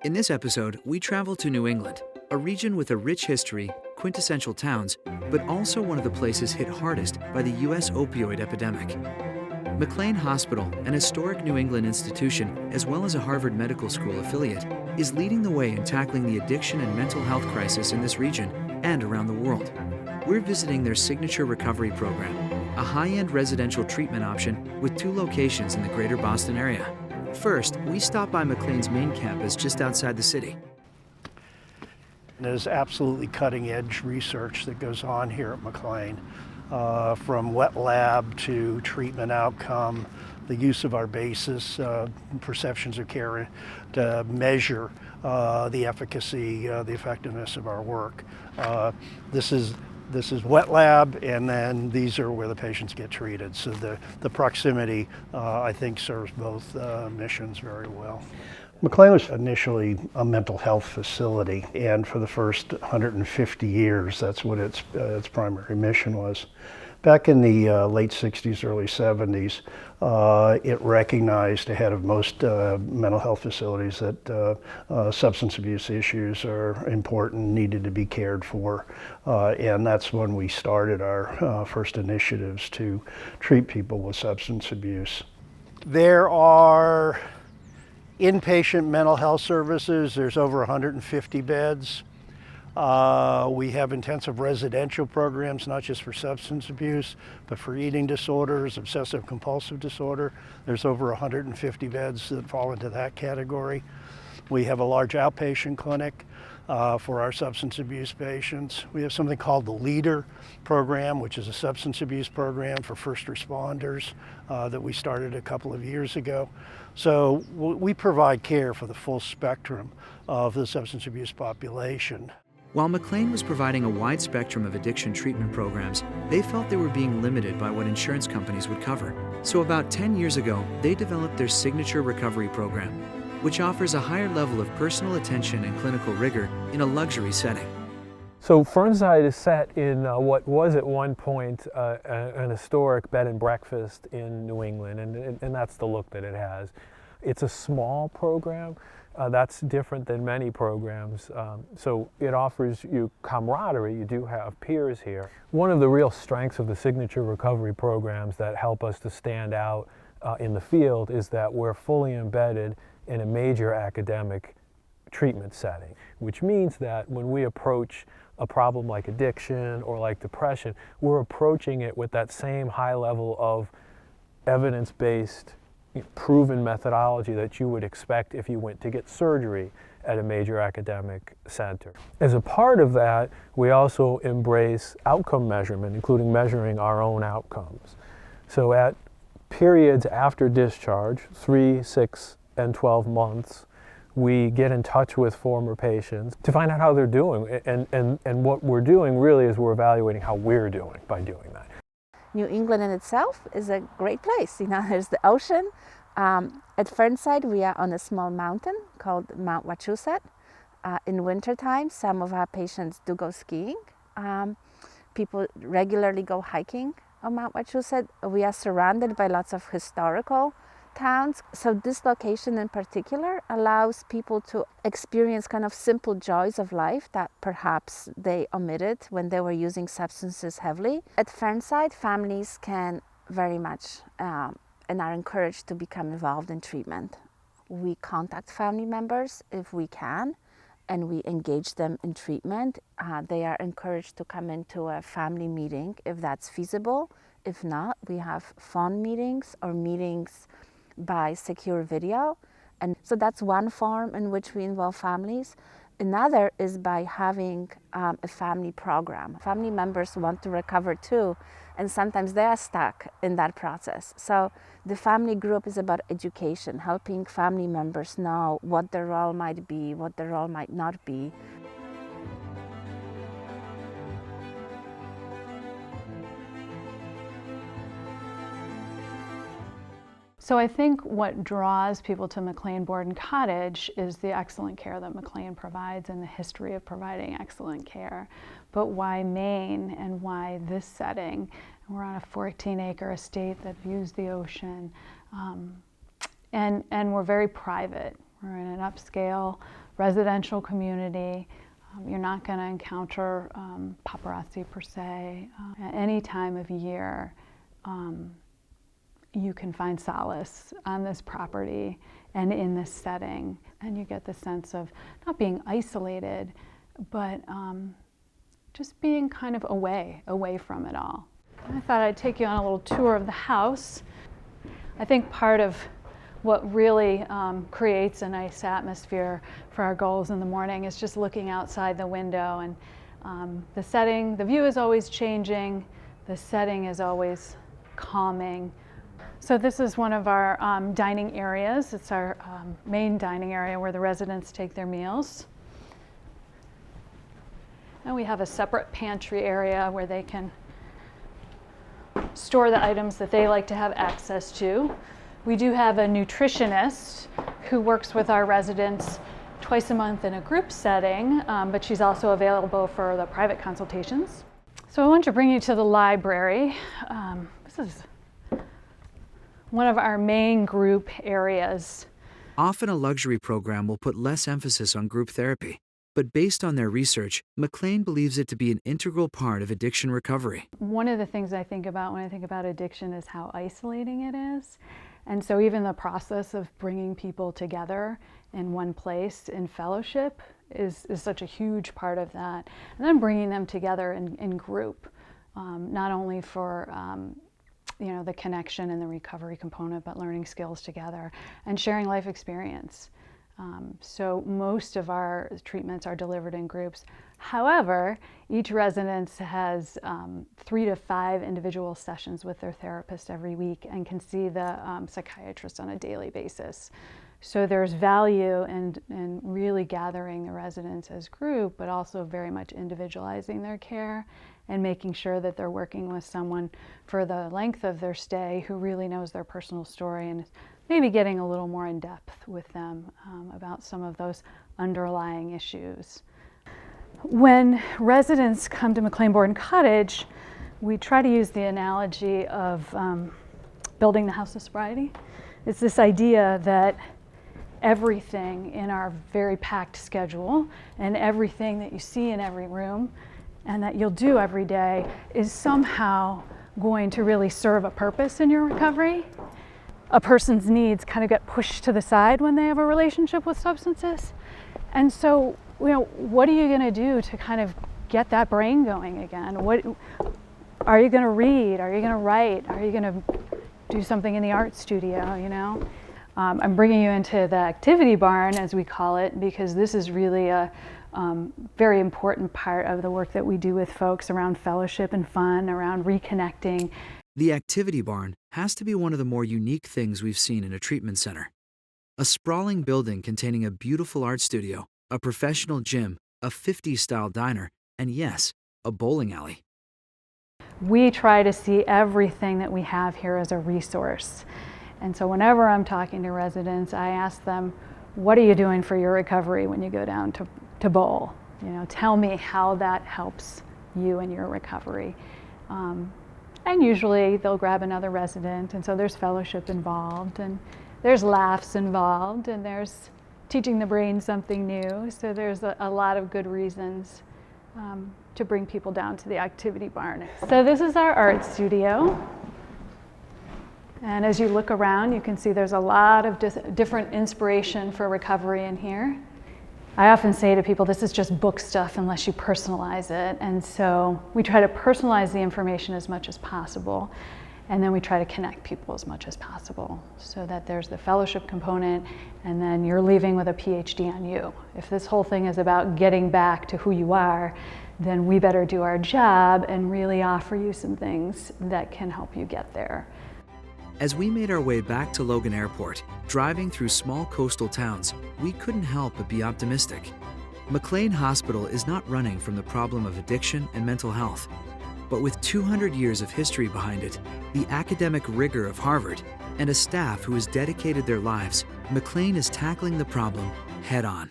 In this episode, we travel to New England, a region with a rich history, quintessential towns, but also one of the places hit hardest by the U.S. opioid epidemic. McLean Hospital, an historic New England institution, as well as a Harvard Medical School affiliate, is leading the way in tackling the addiction and mental health crisis in this region and around the world. We're visiting their signature recovery program, a high-end residential treatment option with 2 locations in the greater Boston area. First, we stop by McLean's main campus just outside the city. There's absolutely cutting-edge research that goes on here at McLean, from wet lab to treatment outcome, the use of our BASIS, perceptions of care, to measure the efficacy, the effectiveness of our work. This is wet lab, and then these are where the patients get treated. So the proximity, I think, serves both missions very well. McLean was initially a mental health facility, and for the first 150 years, that's what its primary mission was. Back in the late 60s, early 70s, it recognized ahead of most mental health facilities that substance abuse issues are important, needed to be cared for, and that's when we started our first initiatives to treat people with substance abuse. There are inpatient mental health services. There's over 150 beds. We have intensive residential programs, not just for substance abuse, but for eating disorders, obsessive compulsive disorder. There's over 150 beds that fall into that category. We have a large outpatient clinic for our substance abuse patients. We have something called the LEADER program, which is a substance abuse program for first responders that we started a couple of years ago. So we provide care for the full spectrum of the substance abuse population. While McLean was providing a wide spectrum of addiction treatment programs, they felt they were being limited by what insurance companies would cover. So about 10 years ago, they developed their signature recovery program, which offers a higher level of personal attention and clinical rigor in a luxury setting. So Fern Site is set in what was at one point an historic bed and breakfast in New England, and that's the look that it has. It's a small program. That's different than many programs. So it offers you camaraderie. You do have peers here. One of the real strengths of the signature recovery programs that help us to stand out in the field is that we're fully embedded in a major academic treatment setting, which means that when we approach a problem like addiction or like depression, we're approaching it with that same high level of evidence-based, proven methodology that you would expect if you went to get surgery at a major academic center. As a part of that, we also embrace outcome measurement, including measuring our own outcomes. So at periods after discharge, 3, 6, and 12 months, we get in touch with former patients to find out how they're doing. And what we're doing really is we're evaluating how we're doing by doing that. New England in itself is a great place. There's the ocean. At Fern Site, we are on a small mountain called Mount Wachusett. In wintertime, some of our patients do go skiing. People regularly go hiking on Mount Wachusett. We are surrounded by lots of historical towns. So this location in particular allows people to experience kind of simple joys of life that perhaps they omitted when they were using substances heavily. At Fern Site, families can very much and are encouraged to become involved in treatment. We contact family members if we can, and we engage them in treatment. They are encouraged to come into a family meeting if that's feasible. If not, we have phone meetings or meetings by secure video. And so that's one form in which we involve families. Another is by having a family program. Family members want to recover too, and sometimes they are stuck in that process. So the family group is about education, helping family members know what their role might be, what their role might not be. So I think what draws people to McLean Board & Cottage is the excellent care that McLean provides and the history of providing excellent care. But why Maine and why this setting? We're on a 14-acre estate that views the ocean, and we're very private. We're in an upscale residential community. You're not going to encounter paparazzi per se. At any time of year, you can find solace on this property and in this setting. And you get the sense of not being isolated, but just being kind of away from it all. I thought I'd take you on a little tour of the house. I think part of what really creates a nice atmosphere for our goals in the morning is just looking outside the window, and the view is always changing, the setting is always calming. So this is one of our dining areas. It's our main dining area where the residents take their meals. And we have a separate pantry area where they can store the items that they like to have access to. We do have a nutritionist who works with our residents twice a month in a group setting, but she's also available for the private consultations. So I want to bring you to the library. This is one of our main group areas. Often a luxury program will put less emphasis on group therapy, but based on their research, McLean believes it to be an integral part of addiction recovery. One of the things I think about when I think about addiction is how isolating it is. And so even the process of bringing people together in one place in fellowship is such a huge part of that. And then bringing them together in group, not only for the connection and the recovery component, but learning skills together and sharing life experience. So most of our treatments are delivered in groups. However, each residence has 3 to 5 individual sessions with their therapist every week and can see the psychiatrist on a daily basis. So there's value in really gathering the residents as group, but also very much individualizing their care and making sure that they're working with someone for the length of their stay who really knows their personal story and maybe getting a little more in depth with them about some of those underlying issues. When residents come to McLean Borden Cottage, we try to use the analogy of building the house of sobriety. It's this idea that everything in our very packed schedule and everything that you see in every room and that you'll do every day is somehow going to really serve a purpose in your recovery. A person's needs kind of get pushed to the side when they have a relationship with substances. And so, what are you going to do to kind of get that brain going again? What are you going to read? Are you going to write? Are you going to do something in the art studio, I'm bringing you into the activity barn, as we call it, because this is really a very important part of the work that we do with folks around fellowship and fun, around reconnecting. The activity barn has to be one of the more unique things we've seen in a treatment center. A sprawling building containing a beautiful art studio, a professional gym, a 50s-style diner, and yes, a bowling alley. We try to see everything that we have here as a resource. And so whenever I'm talking to residents, I ask them, what are you doing for your recovery when you go down to bowl? Tell me how that helps you in your recovery. And usually they'll grab another resident, and so there's fellowship involved, and there's laughs involved, and there's teaching the brain something new. So there's a lot of good reasons to bring people down to the activity barn. So this is our art studio. And as you look around, you can see there's a lot of different inspiration for recovery in here. I often say to people, this is just book stuff unless you personalize it. And so we try to personalize the information as much as possible. And then we try to connect people as much as possible so that there's the fellowship component, and then you're leaving with a PhD on you. If this whole thing is about getting back to who you are, then we better do our job and really offer you some things that can help you get there. As we made our way back to Logan Airport, driving through small coastal towns, we couldn't help but be optimistic. McLean Hospital is not running from the problem of addiction and mental health, but with 200 years of history behind it, the academic rigor of Harvard, and a staff who has dedicated their lives, McLean is tackling the problem head on.